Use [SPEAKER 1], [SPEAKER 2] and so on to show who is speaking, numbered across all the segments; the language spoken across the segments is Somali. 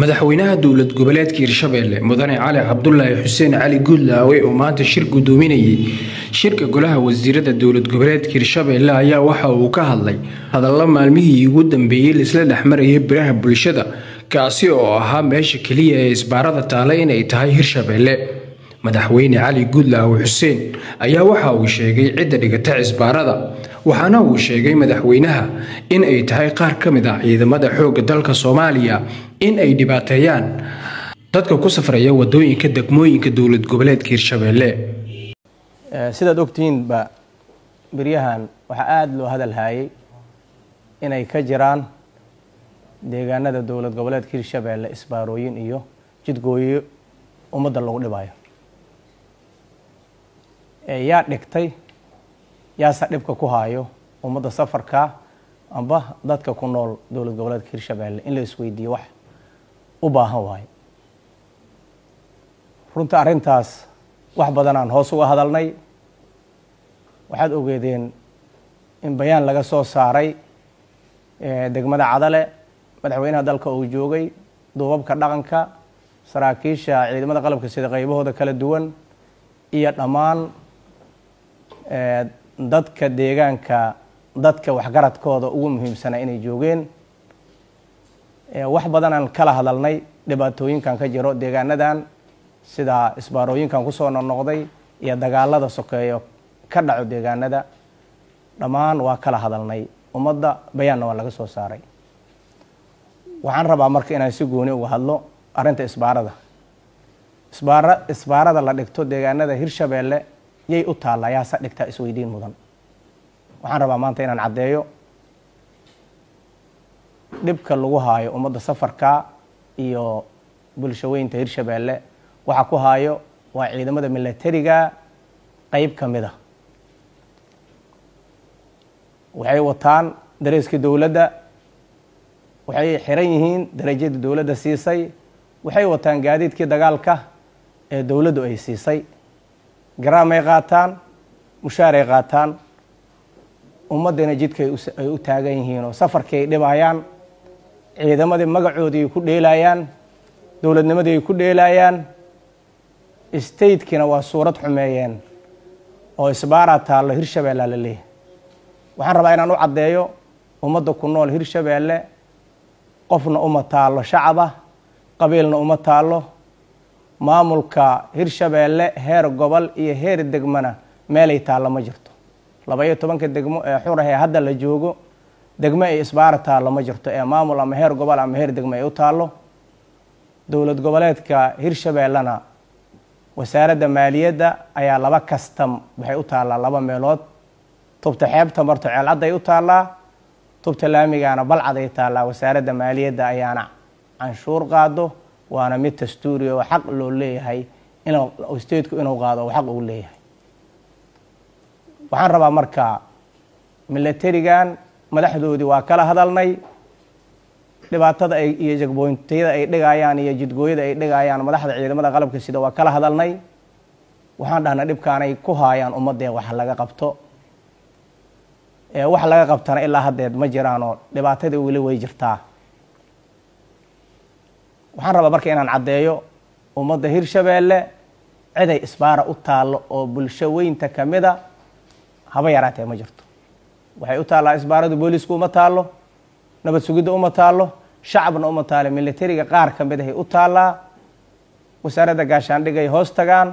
[SPEAKER 1] madaxweynaha dowlad goboleedka Hirshabelle mudane Cali Cabdullaahi Xuseen Cali Guudlaawe oo maanta shir gudoominayay shirka golaha wasiirada dowlad goboleedka Hirshabelle ayaa waxa uu ka hadlay hadallo maalmihii ugu dambeeyay isla dhaxmarayay biraha bulshada kaasi oo ahaa meesha kaliya ee isbaarada taalay inay tahay Hirshabelle. madaxweyne Cali Guudlaawe Xuseen ayaa waxa uu sheegay cidda dhigata isbaarada waxaana uu sheegay madaxweynaha in ay tahay qaar kamid ah ciidamada xoogga dalka Soomaaliya in ay dhibaateeyaan dadka ku safraya wadooyinka degmooyinka dowlad goboleedka Hirshabelle.
[SPEAKER 2] sidaad ogtiin ba biriyahan waxa aad loo hadal hayay inay ka jiraan deegaanada dowlad goboleedka Hirshabelle isbaarooyin iyo jidgooyo umada lagu dhibayo yaa dhigtay yaa sadibka ku hayo umada safarka amba dadka ku nool dowlad goboleedka Hirshabelle in la isweydiyo wax u baahan waay. runta arintaas wax badan aan hoos uga hadalnay. waxaad ogeedeen in bayaan laga soo saaray degmada Cadale madaxweynaha dalka uu joogay duubabka dhaqanka saraakiisha ciidamada qalabka sida qaybahooda kala duwan iyo dhammaan dadka deegaanka dadka waxgaradkooda ugu muhiimsana inay joogeen. wax badan aan kala hadalnay dhibaatooyinkan ka jiro deegaanadan sida isbaarooyinkan ku soo noqday iyo dagaalada sokeeyo ka dhaco deegaanada dhammaan waa kala hadalnay umada bayaanna waa laga soo saaray. waxaan rabaa marka inaan si gooni uga hadlo arinta isbaarada la dhigto deegaanada Hirshabelle yay u taala yaa sa dhigta isweydiin mudan. waxaan rabaa maanta inaan cadeeyo dhibka lagu haayo umada safarka iyo bulshaweynta Hirshabelle waxa ku haayo waa ciidamada militariga qayb kamida waxay wataan dareeska dawladda waxay xiran yihiin darajada dawladda siisay waxay wataan gaadiidkii dagaalka ee dawladdu ay siisay garaamay qaataan mushaaray qaataan ummadana jidka ay u taagan yihiin oo safarkay dhibayaan ciidamadii magacoodii ku dheelayaan dawladnimadii ku dheelayaan state-kina waa suurad xumeeyeen oo isbaara taalo Hirshabelle la leeyahay. waxaan rabaa inaan u cadeeyo umada ku nool Hirshabelle qofna uma taalo shacaba qabiilna uma taalo maamulka Hirshabelle heer gobol iyo heer degmana meelay taalo ma jirto. 12 degmo ee xurahay hadda la joogo degmo ay isbaara taalo ma jirto ee maamul ama heer gobol ama heer degmo ay u taalo. dowlad goboleedka Hirshabellena wasaaradda maaliyadda ayaa laba custom waxay u taalaa laba meelood tubta xeebta marto ceelcad ay u taalaa tubta laamigana balcad ay taalaa. wasaaradda maaliyadda ayaana canshuur qaado waana mid dastuuri oo xaq loo leeyahay inuu state-ku inuu qaado oo xaq uu leeyahay. waxaan rabaa marka militarigan madaxdoodii waa kala hadalnay dhibaatada ay iyo jagboonteeda ay dhigayaan iyo jidgooyada ay dhigayaan madaxda ciidamada qalabka sida waa kala hadalnay. waxaan dhahnay dhibkaanay ku haayaan ummadeen wax laga qabto wax laga qabtana ilaa haddeed ma jiraan oo dhibaatadii weli way jirtaa. waxaan rabaa marka inaan cadeeyo umada Hirshabelle ciday isbaara u taalo oo bulsho weynta kamida haba yaraatee ma jirto. waxay u taalaa isbaaradu booliisku uma taalo nabad sugidda uma taalo shacabna uma taalo militariga qaar kamid ah u taalaa. wasaaradda gaashaandhigay hoos tagaan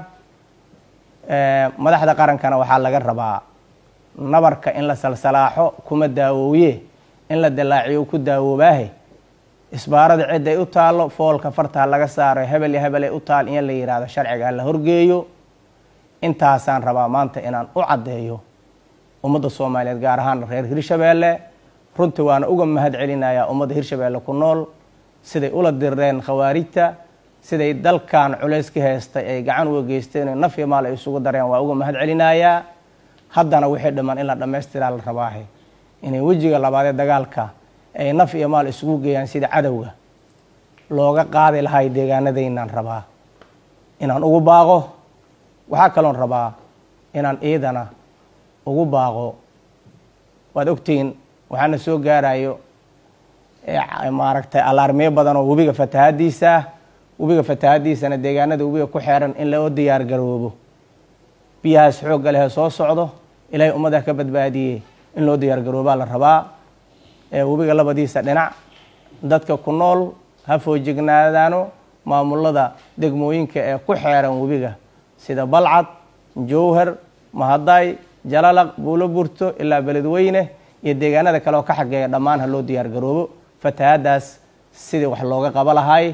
[SPEAKER 2] madaxda qarankana waxaa laga rabaa nabarka in la salsalaaxo kuma daawooye in la dilaaciyo ku daawoobaah. isbaarada cid ay u taalo foolka farta laga saaro hebel iyo hebel ay u taal in la yiraahdo sharciga la horgeeyo. intaasaan rabaa maanta inaan u cadeeyo umada Soomaaliyeed gaar ahaan reer Hirshabelle. runtii waana uga mahad celinayaa umada Hirshabelle ku nool siday ula direen khawaarijta siday dalkan culays ka haystay ay gacan uga geysteen naf iyo maal ay isugu dareen waa uga mahad celinayaa. haddana wixii dhamaan in la dhameystiraa la rabaa inay wajiga labaad ee dagaalka ay naf iyo maal isugu geeyaan sida cadawga looga qaadi lahay deegaanadeynaan rabaa inaan ugu baaqo. waxaa kaloon rabaa inaan ciidana ugu baaqo. waad ogtiin waxaana soo gaarayo maaragtay alarmiyo badan oo webiga fatahaadiisana deegaanada webiga ku xeeran in loo diyaar garoobo biyahaas xoogga leh soo socdo ilaahay ummadda ka badbaadiyey in loo diyaar garoobaa la rabaa webiga labadiisa dhinac dadka ku nool ha foojignaadaano maamulada degmooyinka ee ku xeeran webiga sida Balcad, Jowhar, Mahaday, Jalalaq, Buuloburto ilaa Beledweyne iyo deegaanada kale oo ka xageeya dhammaan ha loo diyaar garoobo fatahaadaas sidii wax looga qaba lahay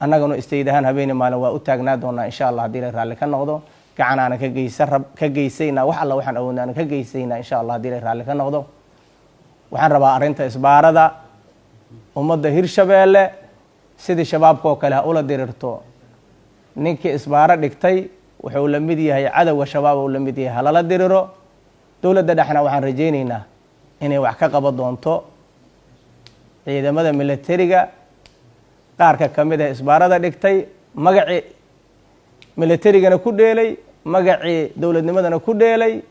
[SPEAKER 2] annaguna istaydahan habeen maalin waa u taagnaa doonaa insha Allah hadii la raalli ka noqdo gacanana ka geysayna wax alla waxaan awoodnaa ka geysayna insha Allah hadii la raalli ka noqdo waxaan rabaa arinta isbaarada ummadda Hirshabeelle sidii shabaabka oo kale ula dirirto ninkii isbaara dhigtay wuxuu la mid yahay cadawga shabaab oo la mid yahay halala diriro dawladda dhaxna waxaan rajaynaynaa inay wax ka qaban doonto ciidamada militariga qaarka kamid ah isbaarada dhigtay magacii militarigana ku dheelay magacii dawladnimadana ku dheelay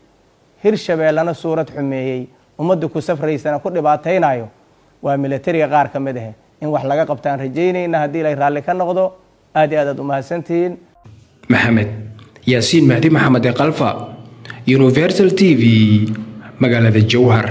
[SPEAKER 2] Hirshabeellana suurad xumeeyay ummadda ku safraysana ku dhibaataynayo waa militariga qaar kamid ah in wax laga qabtaan rajaynayna hadii la raalli ka noqdo aad iyo aad u mahadsantiin
[SPEAKER 1] Maxamed Yaasiin Mahdi Maxamed Qalfa Universal TV magaalada Jowhar